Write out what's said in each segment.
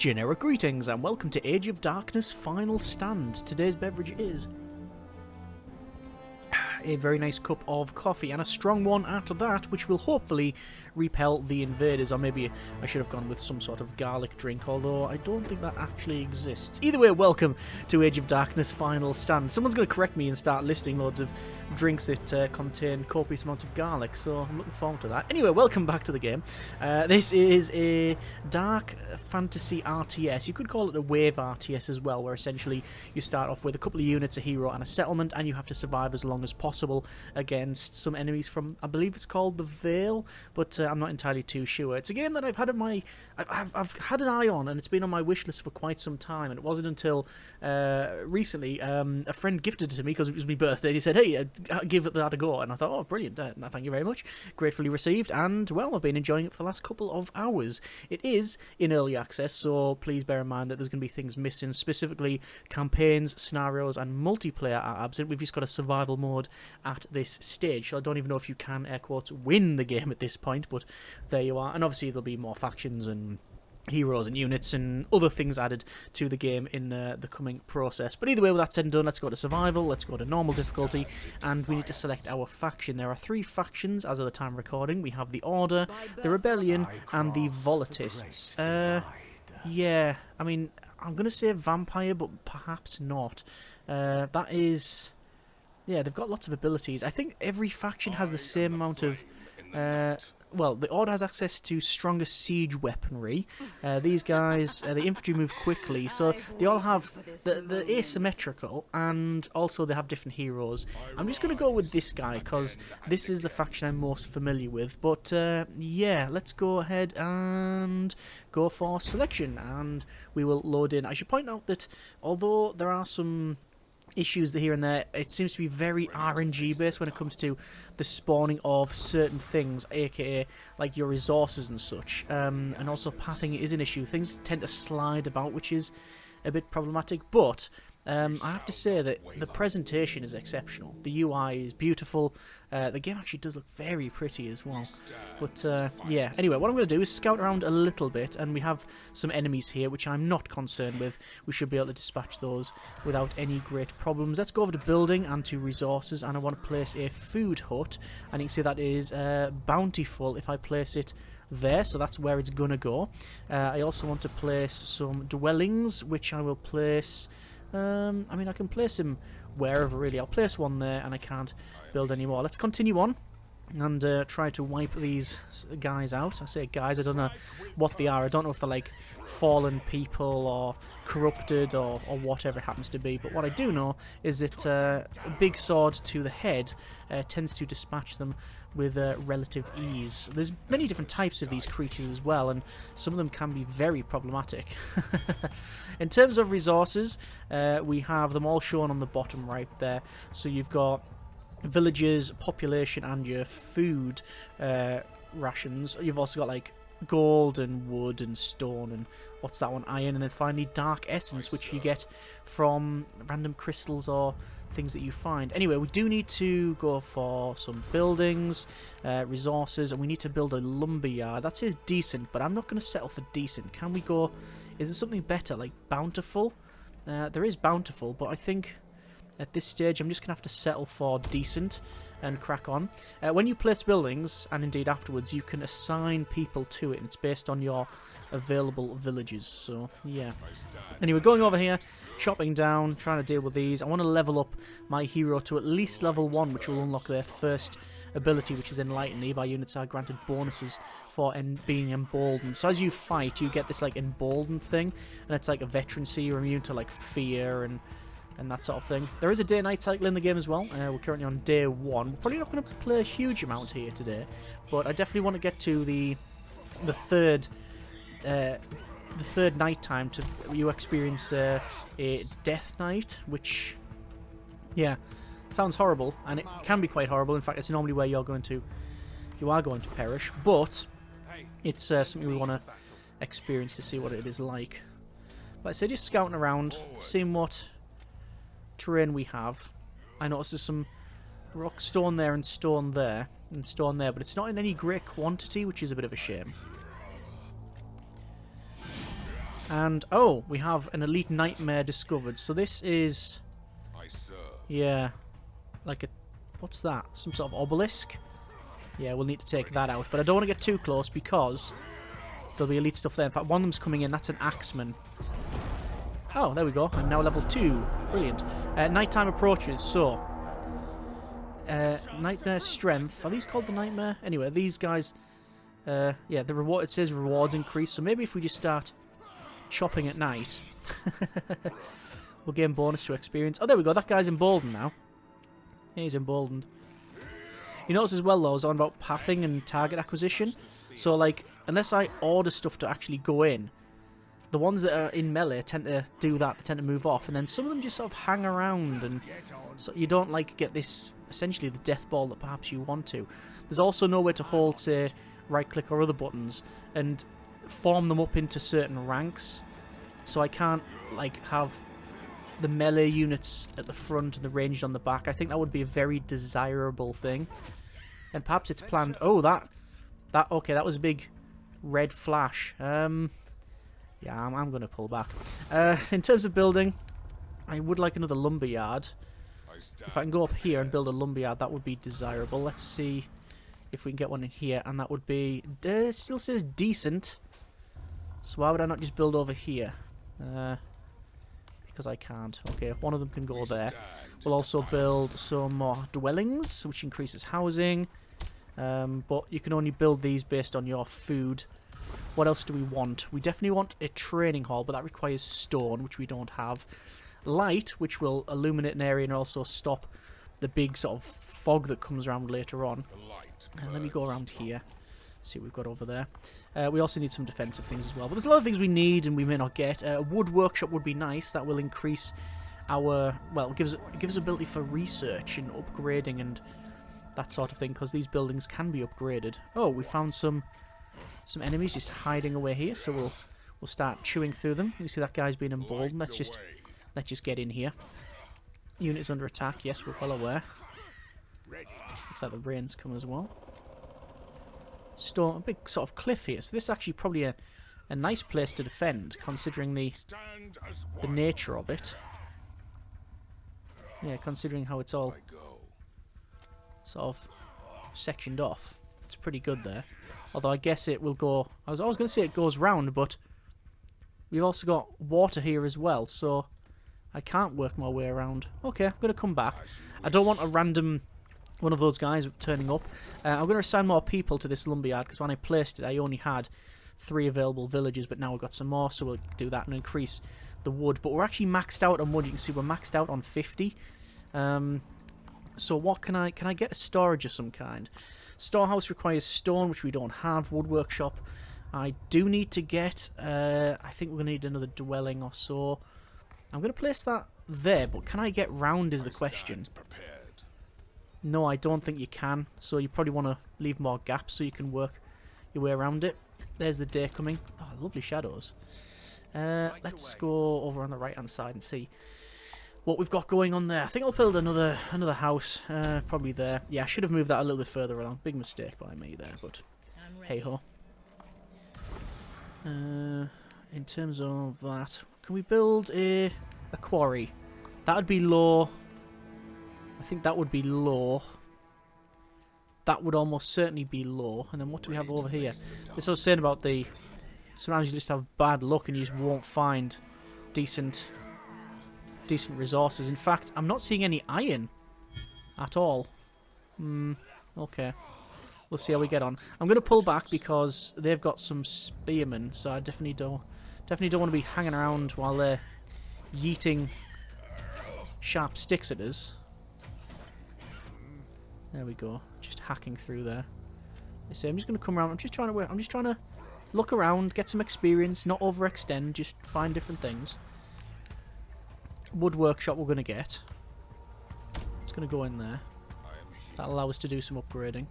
Generic greetings and welcome to Age of Darkness Final Stand. Today's beverage is a very nice cup of coffee and a strong one after that, which will hopefully repel the invaders. Or maybe I should have gone with some sort of garlic drink, although I don't think that actually exists. Either way, welcome to Age of Darkness Final Stand. Someone's going to correct me and start listing loads of drinks that contain copious amounts of garlic, so I'm looking forward to that. Anyway, welcome back to the game. This is a dark fantasy RTS. You could call it a wave RTS as well, where essentially you start off with a couple of units, a hero and a settlement, and you have to survive as long as possible against some enemies from, I believe it's called the Vale, but I'm not entirely too sure. It's a game that I've had I've had an eye on, and it's been on my wish list for quite some time, and it wasn't until recently a friend gifted it to me because it was my birthday, and he said, hey, give that a go, and I thought, oh, brilliant, thank you very much, gratefully received, and well, I've been enjoying it for the last couple of hours. It is in early access, so please bear in mind that there's going to be things missing, specifically campaigns, scenarios, and multiplayer are absent. We've just got a survival mode at this stage, so I don't even know if you can, air quotes, win the game at this point, but there you are. And obviously there'll be more factions and heroes and units and other things added to the game in the coming process. But either way, with that said and done, let's go to survival, let's go to normal difficulty, and we need to select our faction. There are 3 factions as of the time of recording. We have the Order, the Rebellion, and the Volatists. Yeah, I mean, I'm going to say Vampire, but perhaps not. That is... yeah, they've got lots of abilities. I think every faction has the same amount of... well, the Order has access to stronger siege weaponry. These guys, the infantry move quickly, so they all have the asymmetrical, and also they have different heroes. I'm just going to go with this guy, because this is the faction I'm most familiar with. But, yeah, let's go ahead and go for selection, and we will load in. I should point out that although there are some issues here and there, it seems to be very RNG based when it comes to the spawning of certain things, aka like your resources and such, and also pathing is an issue. Things tend to slide about, which is a bit problematic, but I have to say that the presentation is exceptional. The UI is beautiful. The game actually does look very pretty as well. But yeah, anyway, what I'm going to do is scout around a little bit, and we have some enemies here, which I'm not concerned with. We should be able to dispatch those without any great problems. Let's go over to building and to resources, and I want to place a food hut, and you can see that is bountiful if I place it there, so that's where it's going to go. I also want to place some dwellings, which I will place... I mean, I can place him wherever, really. I'll place one there, and I can't build any more. Let's continue on and try to wipe these guys out. I say guys, I don't know what they are. I don't know if they're like fallen people or corrupted or whatever it happens to be. But what I do know is that a big sword to the head tends to dispatch them with relative ease. There's many different types of these creatures as well, and some of them can be very problematic. In terms of resources, we have them all shown on the bottom right there. So you've got villages, population, and your food rations. You've also got like gold and wood and stone and what's that one, iron, and then finally dark essence, which you get from random crystals or things that you find. Anyway, we do need to go for some buildings, resources, and we need to build a lumberyard. That says decent, but I'm not going to settle for decent. Can we go... is there something better, like bountiful? There is bountiful, but I think at this stage I'm just going to have to settle for decent and crack on. When you place buildings, and indeed afterwards, you can assign people to it, and it's based on your available villages, so yeah. Anyway, going over here, chopping down, trying to deal with these. I want to level up my hero to at least level 1, which will unlock their first ability, which is Enlighten. Nearby units are granted bonuses for being emboldened. So as you fight, you get this like emboldened thing, and it's like a veterancy. You're immune to like fear and that sort of thing. There is a day-night cycle in the game as well. We're currently on day 1. We're probably not going to play a huge amount here today, but I definitely want to get to the third night time to you experience a death night, which, yeah, sounds horrible, and it can be quite horrible. In fact, it's normally where you are going to perish, but it's something we want to experience to see what it is like. Like I said, just scouting around, seeing what terrain we have. I noticed there's some rock, stone there and stone there and stone there, but it's not in any great quantity, which is a bit of a shame. And, oh, we have an elite nightmare discovered. So this is, yeah, like a, what's that? Some sort of obelisk? Yeah, we'll need to take that out. But I don't want to get too close because there'll be elite stuff there. In fact, one of them's coming in. That's an axeman. Oh, there we go. I'm now level 2. Brilliant. Nighttime approaches. So, nightmare strength. Are these called the nightmare? Anyway, these guys, yeah, the reward, it says rewards increase. So maybe if we just start chopping at night, we'll gain bonus to experience. Oh, there we go. That guy's emboldened now. Yeah, he's emboldened. You notice as well, though, I was on about pathing and target acquisition. So, like, unless I order stuff to actually go in, the ones that are in melee tend to do that. They tend to move off, and then some of them just sort of hang around, and so you don't like get this essentially the death ball that perhaps you want to. There's also nowhere to hold, say, right click or other buttons and form them up into certain ranks. So I can't like have the melee units at the front and the ranged on the back. I think that would be a very desirable thing, and perhaps it's planned. Oh, that okay, that was a big red flash. Yeah, I'm going to pull back. In terms of building, I would like another lumberyard. If I can go up here and build a lumberyard, that would be desirable. Let's see if we can get one in here, and that would be... it still says decent. So why would I not just build over here? Because I can't. Okay, one of them can go there. We'll also build some more dwellings, which increases housing. But you can only build these based on your food. What else do we want? We definitely want a training hall, but that requires stone, which we don't have. Light, which will illuminate an area and also stop the big sort of fog that comes around later on. And let me go around here, see what we've got over there. We also need some defensive things as well. But there's a lot of things we need and we may not get. A wood workshop would be nice. That will increase our... well, it gives us ability for research and upgrading and that sort of thing, because these buildings can be upgraded. Oh, we found some enemies just hiding away here, so we'll start chewing through them. You see that guy's being emboldened. Let's just get in here. Units under attack. Yes, we're well aware. Looks like the rain's coming as well. Storm, a big sort of cliff here. So this is actually probably a nice place to defend, considering the nature of it. Yeah, considering how it's all sort of sectioned off. It's pretty good there. Although I guess it will go... I was going to say it goes round, but we've also got water here as well, so I can't work my way around. Okay, I'm going to come back. I don't want a random one of those guys turning up. I'm going to assign more people to this lumberyard, because when I placed it, I only had 3 available villages, but now we've got some more, so we'll do that and increase the wood. But we're actually maxed out on wood. You can see we're maxed out on 50. So what can I get a storage of some kind? Storehouse requires stone, which we don't have. Wood workshop, I do need to get. I think we're going to need another dwelling or so. I'm going to place that there, but can I get round is the question. No, I don't think you can. So you probably want to leave more gaps so you can work your way around it. There's the day coming. Oh, lovely shadows. Let's go over on the right-hand side and see what we've got going on there. I think I'll build another house, probably there. Yeah, I should have moved that a little bit further along. Big mistake by me there, but hey-ho. In terms of that, can we build a quarry? That would be low. I think that would be low. That would almost certainly be low. And then what do we have over here? This I was saying about the... sometimes you just have bad luck and you just won't find decent resources. In fact, I'm not seeing any iron at all. Okay. We'll see how we get on. I'm going to pull back because they've got some spearmen, so I definitely don't want to be hanging around while they're yeeting sharp sticks at us. There we go. Just hacking through there. I say I'm just going to come around. I'm just trying to look around, get some experience, not overextend, just find different things. Wood workshop we're going to get. It's going to go in there. That'll allow us to do some upgrading.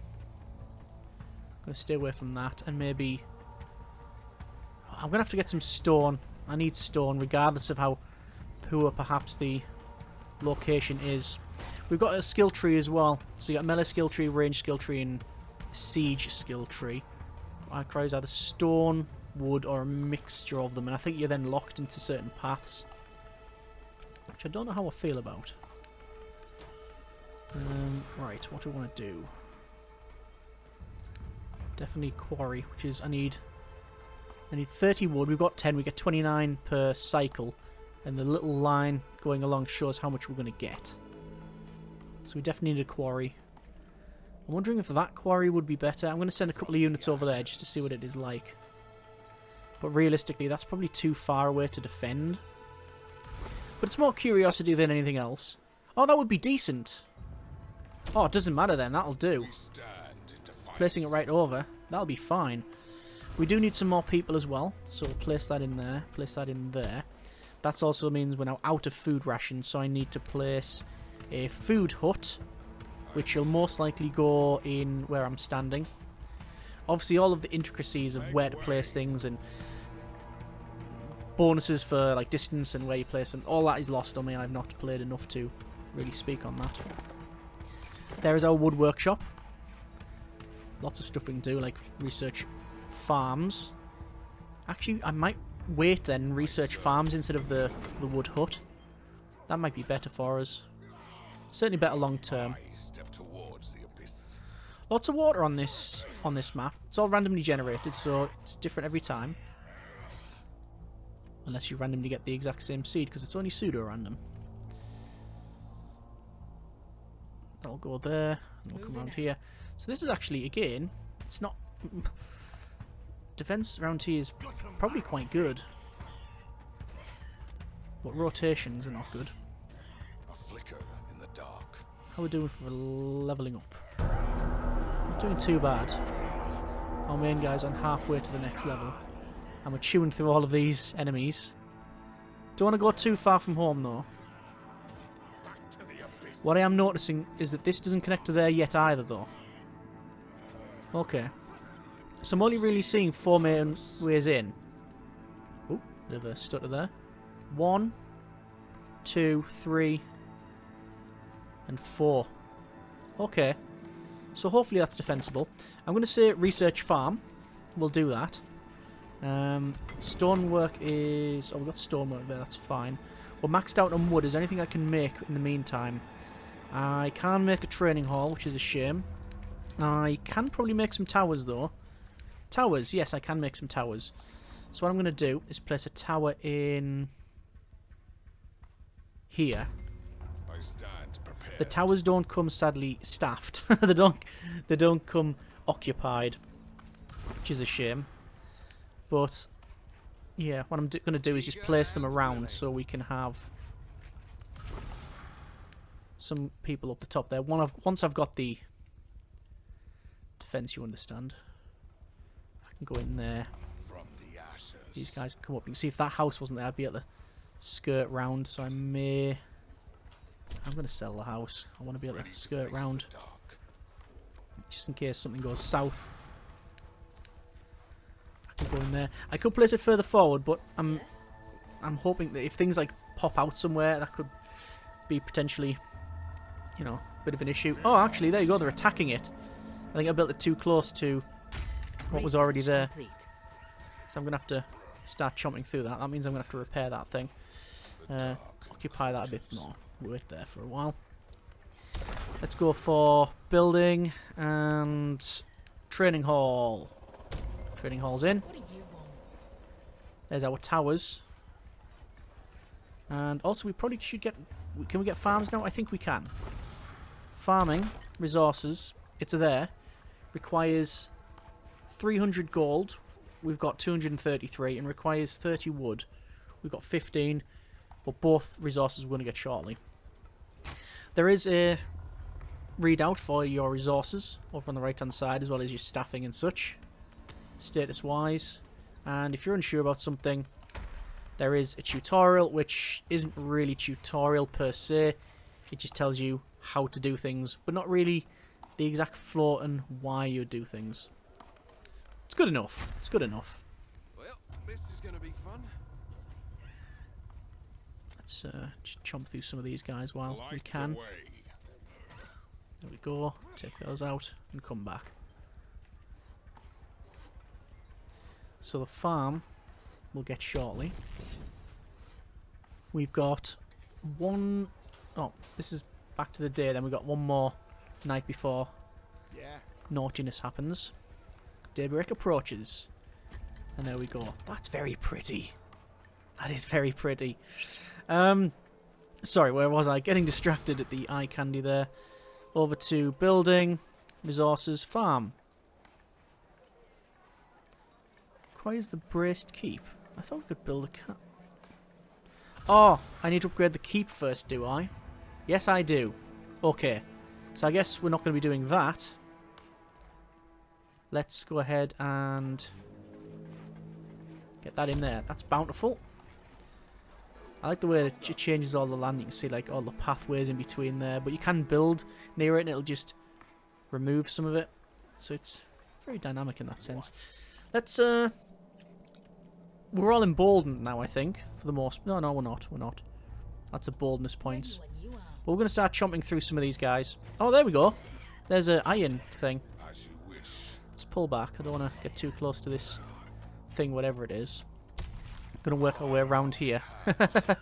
I'm going to stay away from that, and maybe... I'm going to have to get some stone. I need stone, regardless of how poor perhaps the location is. We've got a skill tree as well. So you got melee skill tree, range skill tree, and siege skill tree. I cries either stone wood or a mixture of them, and I think you're then locked into certain paths, which I don't know how I feel about. Right, what do I want to do? Definitely quarry, which is I need 30 wood. We've got 10. We get 29 per cycle, and the little line going along shows how much we're going to get. So we definitely need a quarry. I'm wondering if that quarry would be better. I'm going to send a couple of units over there just to see what it is like. But realistically, that's probably too far away to defend. But it's more curiosity than anything else. Oh, that would be decent. Oh, it doesn't matter then. That'll do. Placing it right over. That'll be fine. We do need some more people as well. So we'll place that in there. Place that in there. That also means we're now out of food rations. So I need to place a food hut, which will most likely go in where I'm standing. Obviously, all of the intricacies of where to place things and bonuses for like distance and where you place them, all that is lost on me. I've not played enough to really speak on that. There is our wood workshop. Lots of stuff we can do, like research farms. Actually, I might wait then and research farms instead of the wood hut. That might be better for us. Certainly better long term. Lots of water on this map. It's all randomly generated, so it's different every time. Unless you randomly get the exact same seed, because it's only pseudo-random. That'll go there, and we'll come around here. So this is actually, again, it's not... Defense around here is probably quite good. But rotations are not good. A flicker in the dark. How are we doing for leveling up? Not doing too bad. Our main guy's on halfway to the next level. And we're chewing through all of these enemies. Don't want to go too far from home though. What I am noticing is that this doesn't connect to there yet either though. Okay. So I'm only really seeing 4 main ways in. Oop, bit of a stutter there. 1, 2, 3, and 4. Okay. So hopefully that's defensible. I'm going to say research farm. We'll do that. Stonework is... Oh, we've got stonework there, that's fine. We're maxed out on wood. Is there anything I can make in the meantime? I can make a training hall, which is a shame. I can probably make some towers, though. Towers, yes, I can make some towers. So what I'm going to do is place a tower in... here. I stand prepared. The towers don't come, sadly, staffed. They don't come occupied, which is a shame. But, yeah, what I'm going to do is just place them around so we can have some people up the top there. Once I've got the defense, you understand. I can go in there. From the ashes. These guys can come up. You can see if that house wasn't there, I'd be able to skirt round. So I'm going to sell the house. I want to be able to skirt round. Just in case something goes south. I can go in there. I could place it further forward, but I'm hoping that if things like pop out somewhere, that could be potentially, you know, a bit of an issue. Oh, actually, there you go. They're attacking it. I think I built it too close to what was already there. So I'm going to have to start chomping through that. That means I'm going to have to repair that thing. Occupy that a bit more. Wait there for a while. Let's go for building and training hall. Training hall's in. There's our towers. And also we probably should get... Can we get farms now? I think we can. Farming, resources, it's there. Requires 300 gold. We've got 233 and requires 30 wood. We've got 15, but both resources we're going to get shortly. There is a readout for your resources over on the right hand side, as well as your staffing and such, status wise. And if you're unsure about something, there is a tutorial, which isn't really tutorial per se. It just tells you how to do things, but not really the exact flow and why you do things. It's good enough. It's good enough. Well, this is going to be fun. Let's just chomp through some of these guys while we can. There we go. Take those out and come back. So the farm we'll get shortly. We've got one... Oh, this is back to the day, then we've got one more night before naughtiness happens. Daybreak approaches. And there we go. That's very pretty. That is very pretty. Sorry, where was I? Getting distracted at the eye candy there. Over to building, resources, farm. Requires the braced keep. I thought we could build a cat. Oh, I need to upgrade the keep first, do I? Yes, I do. Okay. So I guess we're not going to be doing that. Let's go ahead and get that in there. That's bountiful. I like the way it changes all the land. You can see like all the pathways in between there. But you can build near it and it'll just remove some of it. So it's very dynamic in that sense. Let's... We're all emboldened now, I think. For the most... No, we're not. We're not. That's a boldness point. But we're going to start chomping through some of these guys. Oh, there we go. There's an iron thing. Let's pull back. I don't want to get too close to this thing, whatever it is. Going to work our way around here. The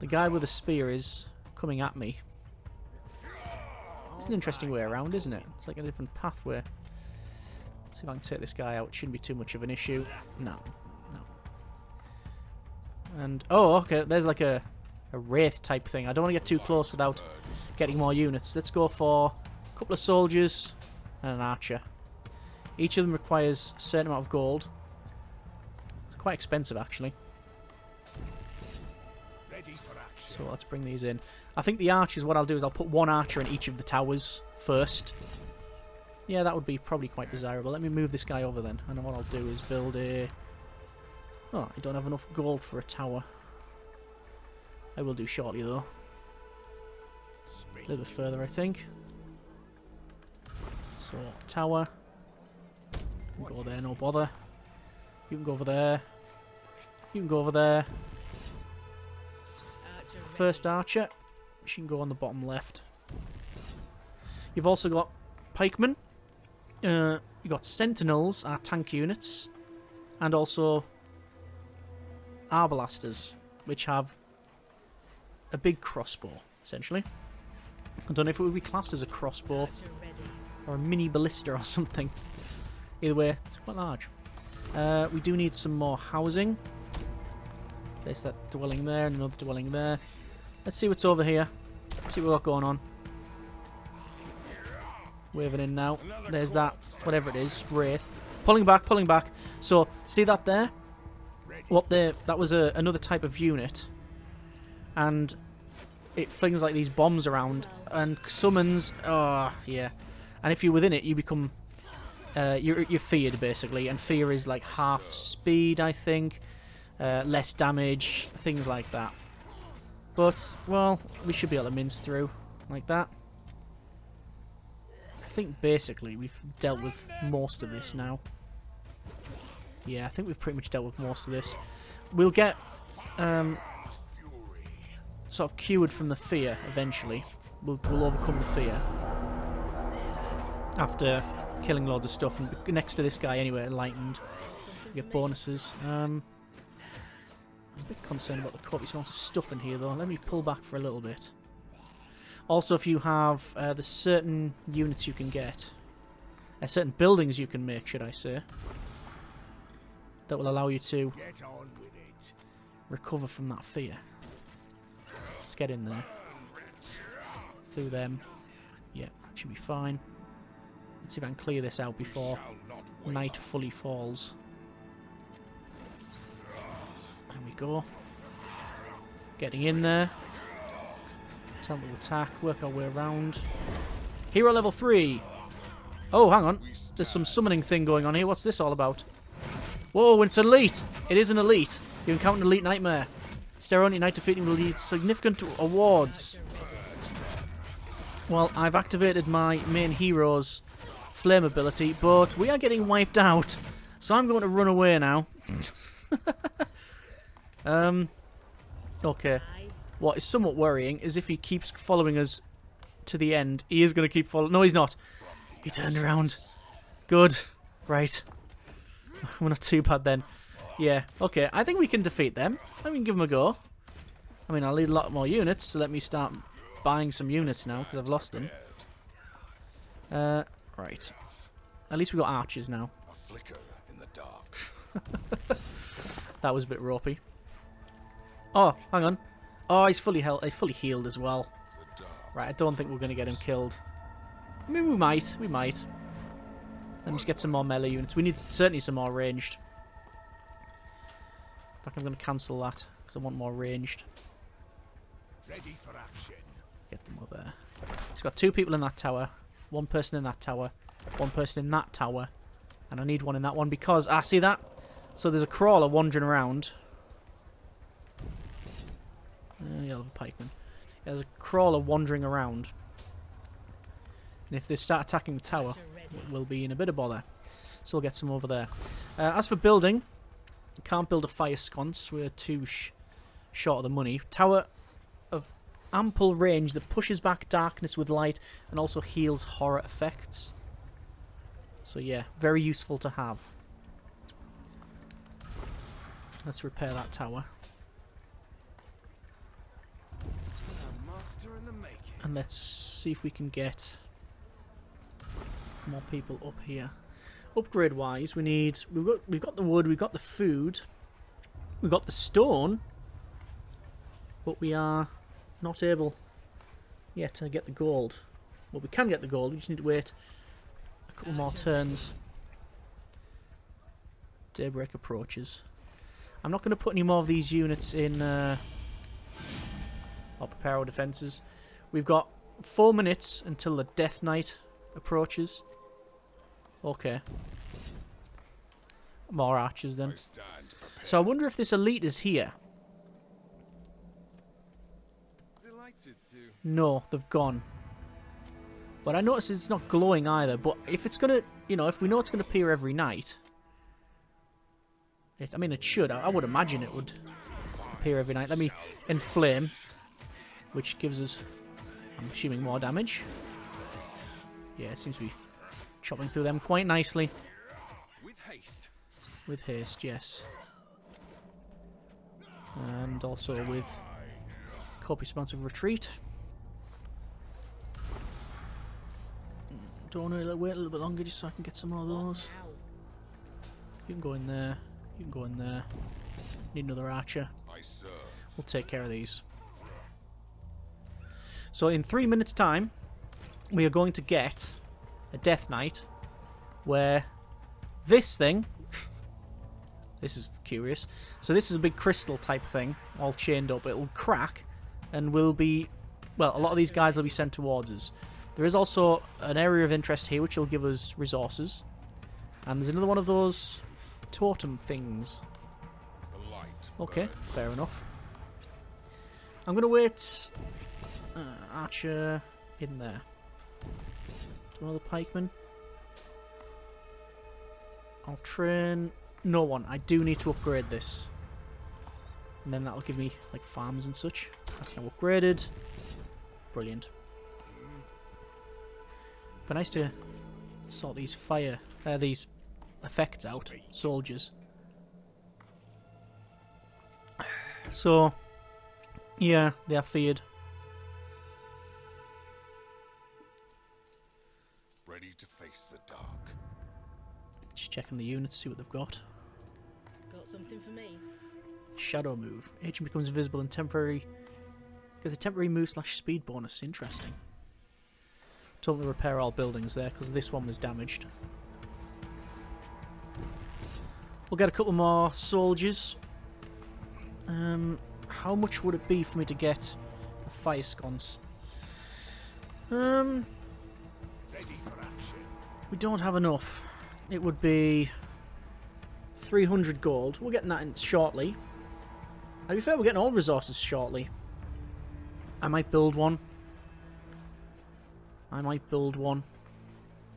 guy with the spear is coming at me. It's an interesting way around, isn't it? It's like a different pathway. Let's see if I can take this guy out. It shouldn't be too much of an issue. No. And, oh, okay, there's like a wraith type thing. I don't want to get too close without getting more units. Let's go for a couple of soldiers and an archer. Each of them requires a certain amount of gold. It's quite expensive, actually. So let's bring these in. I think the archers, what I'll do is I'll put one archer in each of the towers first. Yeah, that would be probably quite desirable. Let me move this guy over then. And then what I'll do is build a... Oh, I don't have enough gold for a tower. I will do shortly, though. A little bit further, I think. So, tower. You can go there, no bother. You can go over there. You can go over there. First archer. She can go on the bottom left. You've also got pikemen. You've got sentinels, our tank units. And also arbalesters, which have a big crossbow, essentially. I don't know if it would be classed as a crossbow or a mini ballista or something. Either way, it's quite large. We do need some more housing. Place that dwelling there and another dwelling there. Let's see what's over here. See what we've got going on. Waving in now. There's that, whatever it is, wraith. Pulling back, pulling back. So, see that there? That was another type of unit. And it flings like these bombs around and summons... Oh, yeah. And if you're within it, you become... you're feared, basically. And fear is like half speed, I think. Less damage, things like that. But, well, we should be able to mince through like that. I think basically we've dealt with most of this now. Yeah, I think we've pretty much dealt with most of this. We'll get sort of cured from the fear eventually. We'll overcome the fear after killing loads of stuff. And next to this guy anyway, enlightened, we get bonuses. I'm a bit concerned about the copious amount of stuff in here though. Let me pull back for a little bit. Also, if you have the certain units you can get, certain buildings you can make, should I say, that will allow you to recover from that fear. Let's get in there. Through them. Yeah, that should be fine. Let's see if I can clear this out before night fully falls. There we go. Getting in there. Time to attack, work our way around. Hero level 3. Oh, hang on. There's some summoning thing going on here. What's this all about? Whoa, it's elite. It is an elite. You encounter an elite nightmare. Stare on your night defeating will lead significant awards. Well, I've activated my main hero's flame ability, but we are getting wiped out. So I'm going to run away now. Okay. What is somewhat worrying is if he keeps following us to the end, he is going to keep following. No, he's not. He turned around. Good. Right. We're not too bad then. Yeah, okay. I think we can defeat them. I mean, give them a go. I mean, I'll need a lot more units, so let me start buying some units now, because I've lost them. Right. At least we got archers now. A flicker in the dark. That was a bit ropey. Oh, hang on. Oh, he's fully healed as well. Right, I don't think we're going to get him killed. I mean, we might. We might. Let me just get some more melee units. We need certainly some more ranged. In fact, I'm going to cancel that, because I want more ranged. Ready for action. Get them over there. He's got 2 people in that tower. 1 person in that tower. 1 person in that tower. And I need one in that one because... Ah, see that? So there's a crawler wandering around. You'll have a pikeman. There's a crawler wandering around. And if they start attacking the tower, we'll be in a bit of bother. So we'll get some over there. As for building, can't build a fire sconce. We're too short of the money. Tower of ample range that pushes back darkness with light and also heals horror effects. So yeah, very useful to have. Let's repair that tower. And let's see if we can get more people up here. Upgrade wise, we've got the wood, we've got the food, we've got the stone, but we are not able yet to get the gold. Well, we can get the gold, we just need to wait a couple more turns. Daybreak approaches. I'm not going to put any more of these units in or prepare our defences. We've got 4 minutes until the Death Knight approaches. Okay. More archers then. So I wonder if this elite is here. No, they've gone. But I notice it's not glowing either. But if it's gonna, if we know it's gonna appear every night, I mean it should. I would imagine it would appear every night. Let me inflame, which gives us, I'm assuming, more damage. Yeah, it seems to be chopping through them quite nicely. With haste. With haste, yes. And also with copious amounts of retreat. Don't want to wait a little bit longer just so I can get some more of those. You can go in there. You can go in there. Need another archer. We'll take care of these. So in 3 minutes' time, we are going to get a Death Knight where this thing... This is curious. So this is a big crystal type thing, all chained up. It will crack and will be... Well, a lot of these guys will be sent towards us. There is also an area of interest here which will give us resources. And there's another one of those totem things. Okay, fair enough. I'm going to wait... Archer in there. Another pikeman. I'll train... No one. I do need to upgrade this. And then that'll give me, like, farms and such. That's now upgraded. Brilliant. But nice to sort these these effects out. Soldiers. So, yeah, they are feared. Ready to face the dark. Just checking the units, see what they've got. Got something for me? Shadow move. Agent becomes invisible and temporary. Gets a temporary move / speed bonus. Interesting. Told me to repair all buildings there because this one was damaged. We'll get a couple more soldiers. How much would it be for me to get a fire sconce? We don't have enough. It would be 300 gold. We're getting that in shortly. And to be fair, we're getting all resources shortly. I might build one.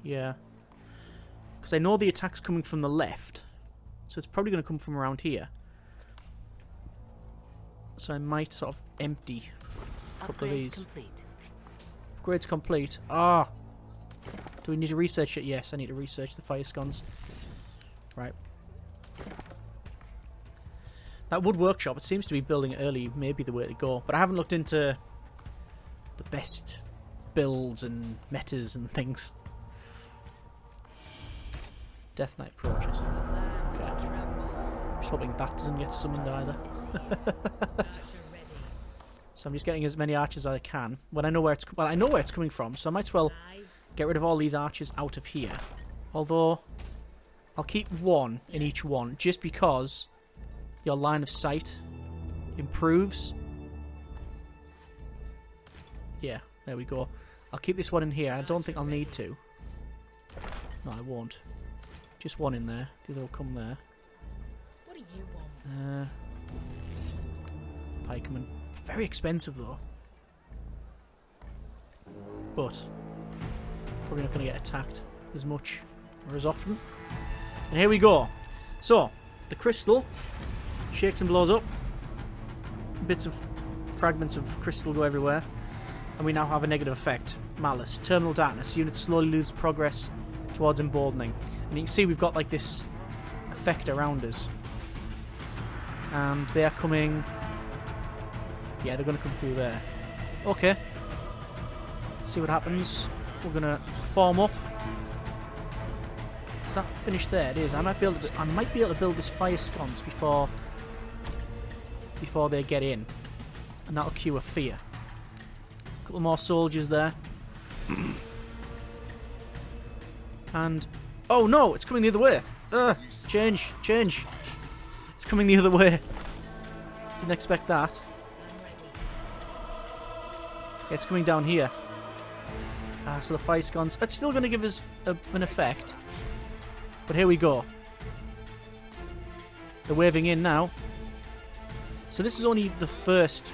Yeah. Because I know the attack's coming from the left. So it's probably going to come from around here. So I might sort of empty a couple of these. Complete. Upgrade's complete. Ah! Do we need to research it? Yes, I need to research the fire sconce. Right. That wood workshop, it seems to be building it early, maybe the way to go. But I haven't looked into the best builds and metas and things. Death Knight approaches. Okay. Just hoping that doesn't get summoned either. So I'm just getting as many archers as I can. When I know where it's I know where it's coming from, so I might as well get rid of all these archers out of here. Although I'll keep one in each one, just because your line of sight improves. Yeah, there we go. I'll keep this one in here. I don't think I'll need to. No, I won't. Just one in there. The other will come there. What do you want? Pikeman. Very expensive though. But probably not going to get attacked as much or as often. And here we go. So, the crystal shakes and blows up. Bits of fragments of crystal go everywhere. And we now have a negative effect. Malice. Terminal darkness. Units slowly lose progress towards emboldening. And you can see we've got like this effect around us. And they are coming... Yeah, they're going to come through there. Okay. See what happens. We're going to form up. Is that finished there? It is. I might be able to build this fire sconce before they get in. And that'll cure fear. A couple more soldiers there. And... Oh no! It's coming the other way! Change! Change! It's coming the other way. Didn't expect that. It's coming down here. So the fire sconce. It's still going to give us an effect. But here we go. They're waving in now. So this is only the first,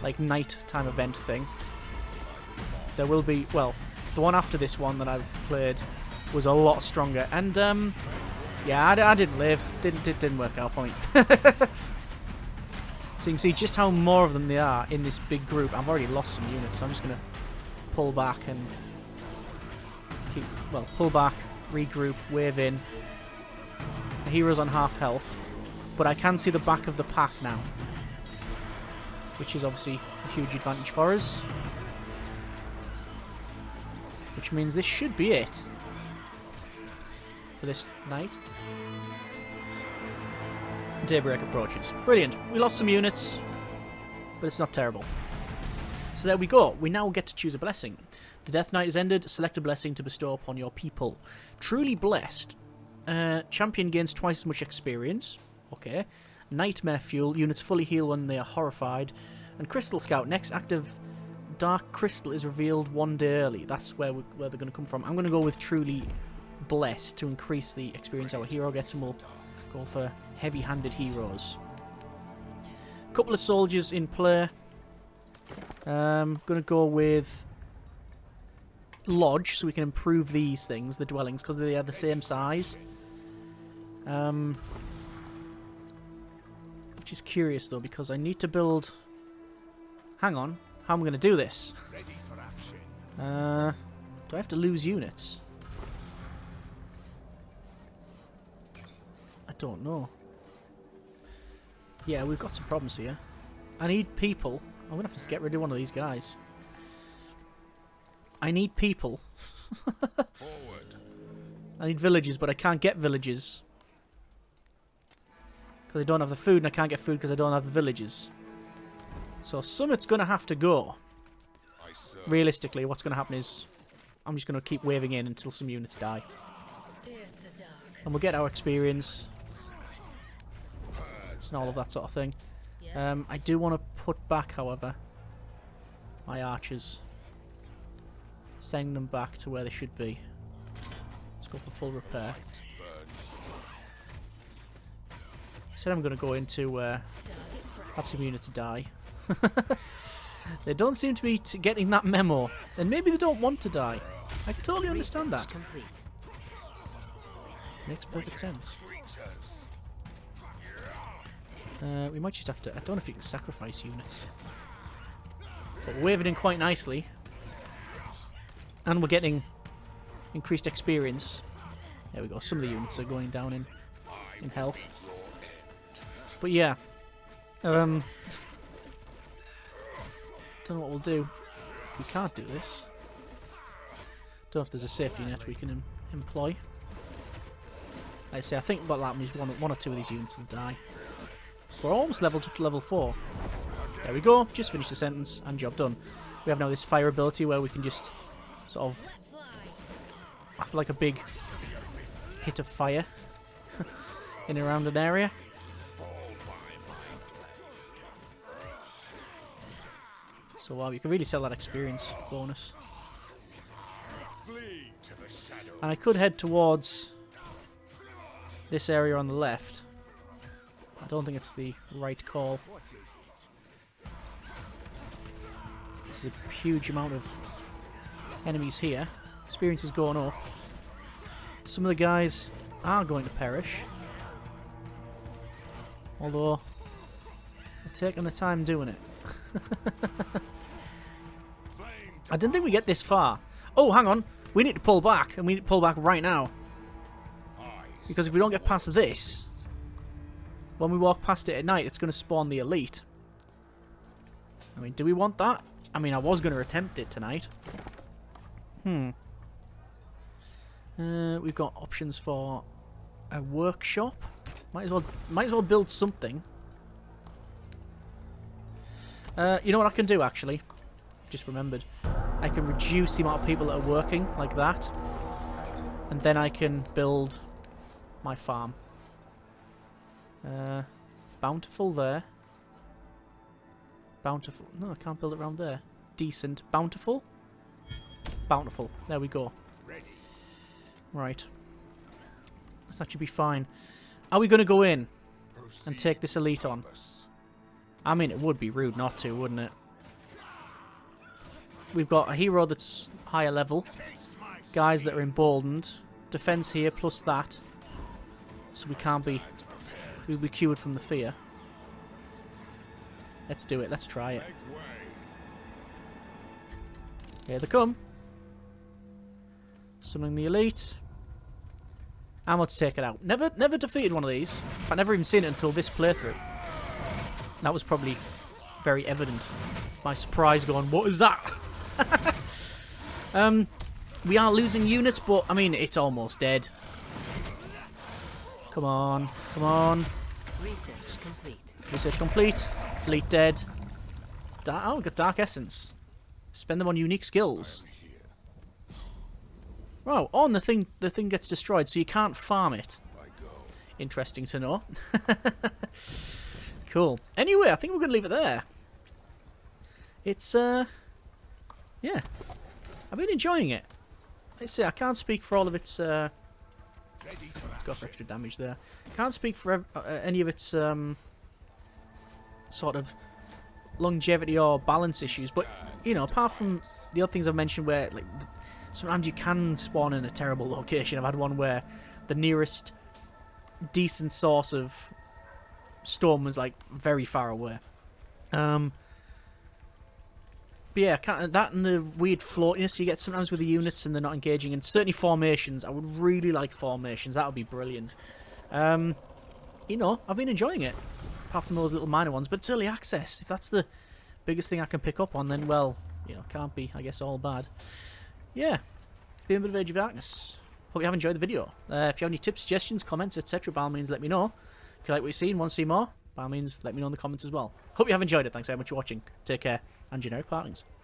like, night-time event thing. There will be... Well, the one after this one that I've played was a lot stronger. And, yeah, I didn't live. Didn't work out for me. So you can see just how more of them there are in this big group. I've already lost some units, so I'm just going to pull back and keep... Well, pull back, regroup, wave in. The hero's on half health. But I can see the back of the pack now. Which is obviously a huge advantage for us. Which means this should be it for this night. Daybreak approaches. Brilliant. We lost some units, but it's not terrible. So there we go. We now get to choose a blessing. The Death Knight is ended. Select a blessing to bestow upon your people. Truly blessed. Champion gains twice as much experience. Okay. Nightmare fuel. Units fully heal when they are horrified. And Crystal Scout. Next active Dark Crystal is revealed one day early. That's where they're going to come from. I'm going to go with Truly Blessed to increase the experience our hero gets, and we'll go for heavy-handed heroes. Couple of soldiers in play. Going to go with Lodge, so we can improve these things, the dwellings, because they are the same size. Which is curious, though, because I need to build... Hang on. How am I going to do this? Ready for action. Do I have to lose units? I don't know. Yeah, we've got some problems here. I need people. I'm going to have to get rid of one of these guys. I need people. Forward. I need villages, but I can't get villages. Because I don't have the food, and I can't get food because I don't have the villages. So Summit's going to have to go. Realistically, what's going to happen is I'm just going to keep waving in until some units die. There's the dark. And we'll get our experience. And all of that sort of thing. Yes. I do want to put back, however, my archers. Send them back to where they should be. Let's go for full repair. I said I'm going to go into have some units die. They don't seem to be getting that memo. And maybe they don't want to die. I can totally understand that. Complete. Makes perfect sense. We might just have to... I don't know if you can sacrifice units. But we're waving in quite nicely. And we're getting increased experience. There we go. Some of the units are going down in health. But yeah. Don't know what we'll do. We can't do this. Don't know if there's a safety net we can employ. Like I say, I think what happens is one or two of these units will die. We're almost leveled up to level 4. There we go. Just finished the sentence and job done. We have now this fire ability where we can just sort of have like a big hit of fire in and around an area. So wow, you can really tell that experience bonus. And I could head towards this area on the left. I don't think it's the right call. There's a huge amount of enemies here. Experience is going up. Some of the guys are going to perish. Although, they're taking the time doing it. I didn't think we'd get this far. Oh, hang on. We need to pull back, and we need to pull back right now. Because if we don't get past this, when we walk past it at night, it's going to spawn the elite. I mean, do we want that? I mean, I was going to attempt it tonight. We've got options for a workshop. Might as well build something. You know what I can do, actually? Just remembered. I can reduce the amount of people that are working, like that. And then I can build my farm. Bountiful there. Bountiful. No, I can't build it around there. Decent. Bountiful? Bountiful. There we go. Right. That should be fine. Are we going to go in and take this elite on? I mean, it would be rude not to, wouldn't it? We've got a hero that's higher level. Guys that are emboldened. Defense here plus that. So we can't be... We'll be cured from the fear. Let's do it. Let's try it. Here they come. Summoning the elite. And let's take it out. Never defeated one of these. I've never even seen it until this playthrough. That was probably very evident. My surprise going, what is that? We are losing units, but I mean, it's almost dead. Come on, come on. Research complete. Research complete. Elite dead. Oh, we've got Dark Essence. Spend them on unique skills. Oh, and the thing gets destroyed, so you can't farm it. Interesting to know. Cool. Anyway, I think we're going to leave it there. It's, yeah. I've been enjoying it. Let's see, I can't speak for all of its, let's go for extra damage there. Can't speak for any of its, sort of longevity or balance issues, but, you know, apart from the other things I've mentioned where, like, sometimes you can spawn in a terrible location. I've had one where the nearest decent source of storm was, like, very far away. But yeah, that and the weird floatiness you get sometimes with the units and they're not engaging, and certainly formations. I would really like formations. That would be brilliant. You know, I've been enjoying it, apart from those little minor ones. But it's early access. If that's the biggest thing I can pick up on, then, well, you know, can't be, I guess, all bad. Yeah, been a bit of Age of Darkness. Hope you have enjoyed the video. If you have any tips, suggestions, comments, etc., by all means, let me know. If you like what you see and want to see more, by all means, let me know in the comments as well. Hope you have enjoyed it. Thanks very much for watching. Take care, and generic partings.